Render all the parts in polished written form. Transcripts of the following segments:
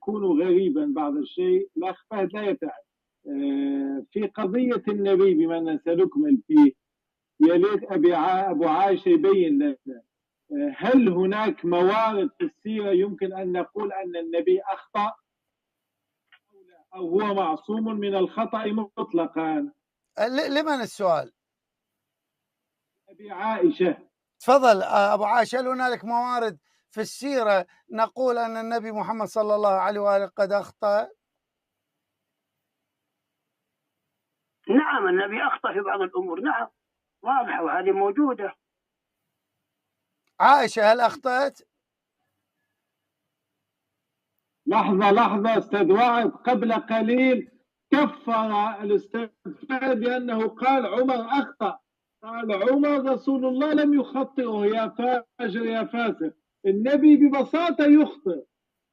يكون غريبا بعض الشيء. الأخ فهد لا يتعب في قضية النبي، بما أننا سنكمل فيه، يا ليت أبو عائشة يبين لنا هل هناك موارد في السيرة يمكن أن نقول أن النبي أخطأ أو هو معصوم من الخطأ مطلقا؟ لمن السؤال؟ أبي عائشة. تفضل أبو عائشة. هل هنالك موارد في السيرة نقول أن النبي محمد صلى الله عليه وآله قد أخطأ؟ نعم، النبي أخطأ في بعض الأمور، نعم واضحة وهذه موجودة. عائشة هل أخطأت؟ لحظة أستاذ وائل، قبل قليل كفر الأستاذ فهد بأنه قال عمر أخطأ. قال عمر رسول الله لم يخطئه يا فاجر يا فاسق. النبي ببساطة يخطئ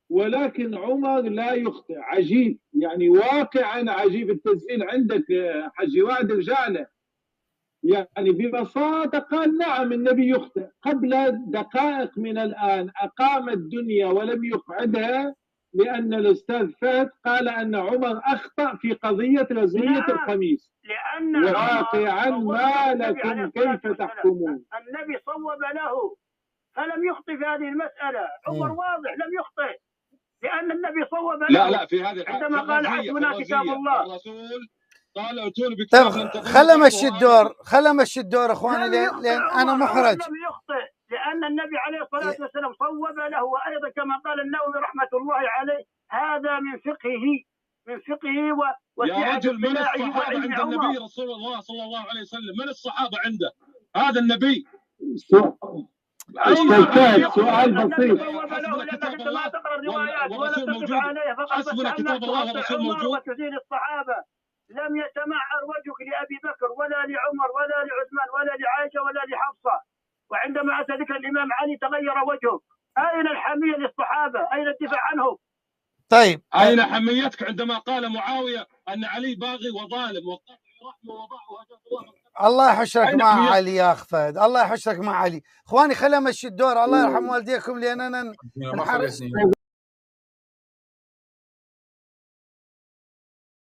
ولكن عمر لا يخطئ. عجيب، يعني واقعا عجيب. التسجيل عندك حجي وعد رجع له. يعني ببساطة قال نعم النبي يخطئ. قبل دقائق من الآن أقام الدنيا ولم يقعدها لأن الأستاذ فهد قال أن عمر أخطأ في قضية رزية القميص. لأن واقعا ما لكم كيف تحكمون؟ النبي صوب له فلم يخطئ في هذه المسألة. عمر واضح لم يخطئ لأن النبي صوب له. لا في هذه عندما قال حسبنا كتاب الله الرسول قال اتوني طيب بكتاب. خل امشي الدور اخواني لان انا محرج. لم يخطئ لأن النبي عليه الصلاة والسلام صوب له. وأيضا كما قال النووي رحمة الله عليه هذا من فقهه يا رجل من الصحابة عند النبي رسول الله صلى الله عليه وسلم؟ من الصحابة عنده هذا النبي؟ سؤال بسيط. ما تقرأ الروايات ولا تقف عليها فقط. حسبنا كتاب الله والرسول موجود. وتزيل الصحابة لم يتمعر وجهك لأبي بكر ولا لعمر ولا لعثمان ولا لعائشة ولا لحفصة. وعندما أتى ذكر الإمام علي تغير وجهه. أين الحمية للصحابة؟ أين الدفاع عنهم؟ طيب أين حميتك عندما قال معاوية أن علي باغي وظالم وقطع رحمه وضعه؟ الله يحشرك مع علي يا أخ فهد، الله يحشرك مع علي. اخواني خلينا نمشي الدور. الله يرحم والديكم لأننا